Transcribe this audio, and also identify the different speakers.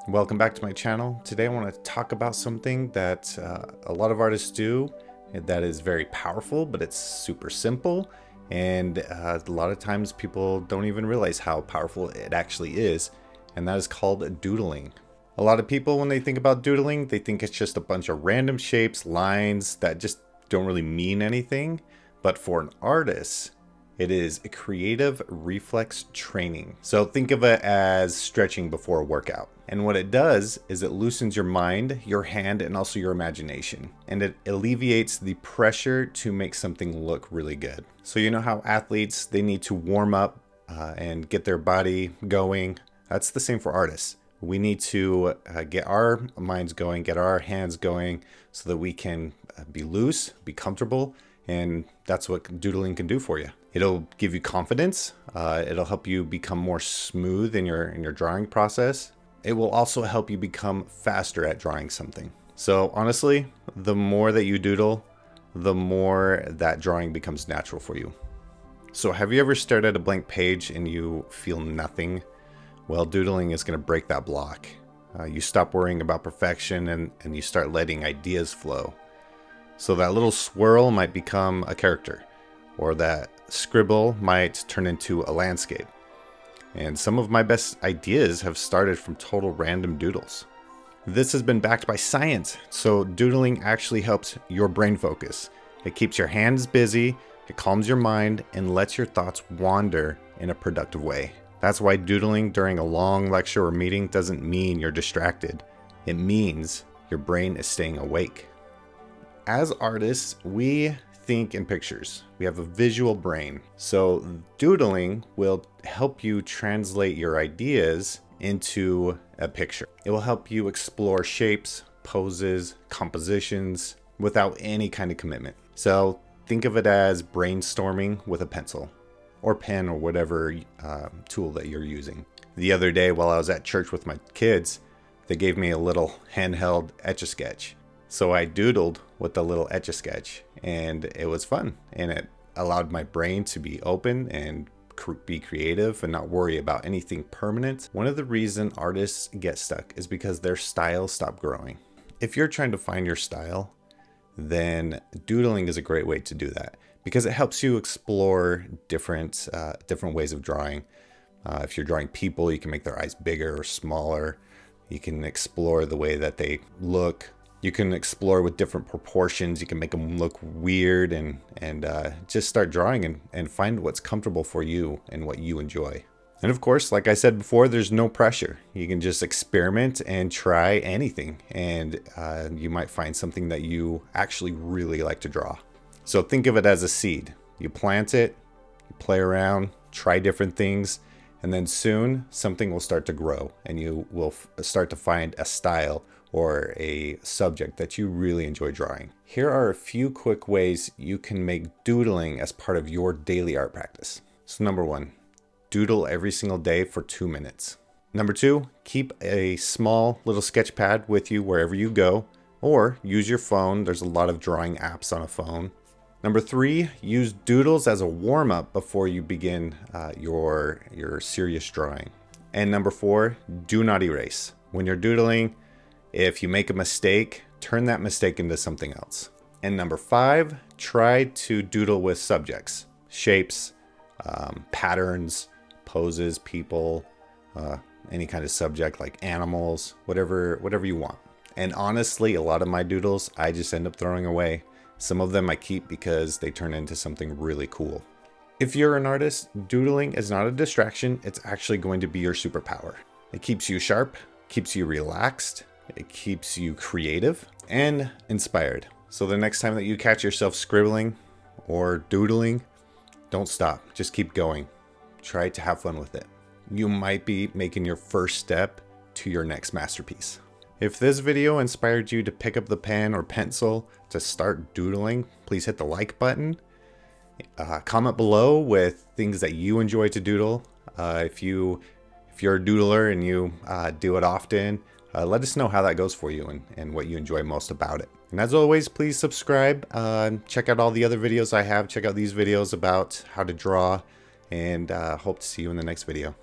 Speaker 1: Welcome back to my channel. Today I want to talk about something that a lot of artists do that is very powerful, but it's super simple, and a lot of times people don't even realize how powerful it actually is, and that is called doodling. A lot of people, when they think about doodling, they think it's just a bunch of random shapes, lines that just don't really mean anything, but for an artist, it is a creative reflex training. So think of it as stretching before a workout. And what it does is it loosens your mind, your hand, and also your imagination. And it alleviates the pressure to make something look really good. So you know how athletes, they need to warm up and get their body going? That's the same for artists. We need to get our minds going, get our hands going so that we can be loose, be comfortable, and that's what doodling can do for you. It'll give you confidence. It'll help you become more smooth in your drawing process. It will also help you become faster at drawing something. So honestly, the more that you doodle, the more that drawing becomes natural for you. So have you ever stared at a blank page and you feel nothing? Well, doodling is going to break that block. You stop worrying about perfection and you start letting ideas flow. So that little swirl might become a character, or that scribble might turn into a landscape. And some of my best ideas have started from total random doodles. This has been backed by science, so doodling actually helps your brain focus. It keeps your hands busy, it calms your mind, and lets your thoughts wander in a productive way. That's why doodling during a long lecture or meeting doesn't mean you're distracted. It means your brain is staying awake. As artists, we think in pictures. We have a visual brain. So doodling will help you translate your ideas into a picture. It will help you explore shapes, poses, compositions without any kind of commitment. So think of it as brainstorming with a pencil or pen or whatever tool that you're using. The other day while I was at church with my kids, they gave me a little handheld Etch-a-Sketch. So I doodled with the little Etch-a-Sketch, and it was fun, and it allowed my brain to be open and be creative and not worry about anything permanent. One of the reasons artists get stuck is because their styles stop growing. If you're trying to find your style, then doodling is a great way to do that because it helps you explore different ways of drawing. If you're drawing people, you can make their eyes bigger or smaller. You can explore the way that they look. You can explore with different proportions. You can make them look weird and just start drawing and find what's comfortable for you and what you enjoy. And of course, like I said before, there's no pressure. You can just experiment and try anything, and you might find something that you actually really like to draw. So think of it as a seed. You plant it, you play around, try different things, and then soon something will start to grow and you will start to find a style or a subject that you really enjoy drawing. Here are a few quick ways you can make doodling as part of your daily art practice. So number 1, doodle every single day for 2 minutes. Number 2, keep a small little sketch pad with you wherever you go, or use your phone. There's a lot of drawing apps on a phone. Number 3, use doodles as a warm-up before you begin your serious drawing. And number 4, do not erase. When you're doodling, if you make a mistake, turn that mistake into something else. And number 5, try to doodle with subjects, shapes, patterns, poses, people, any kind of subject like animals, whatever you want. And honestly, a lot of my doodles, I just end up throwing away. Some of them I keep because they turn into something really cool. If you're an artist, doodling is not a distraction. It's actually going to be your superpower. It keeps you sharp, keeps you relaxed, it keeps you creative and inspired. So the next time that you catch yourself scribbling or doodling, don't stop. Just keep going. Try to have fun with it. You might be making your first step to your next masterpiece. If this video inspired you to pick up the pen or pencil to start doodling, please hit the like button. Comment below with things that you enjoy to doodle. If you're a doodler and you do it often, let us know how that goes for you and what you enjoy most about it. And as always, please subscribe. Check out all the other videos I have. Check out these videos about how to draw, and hope to see you in the next video.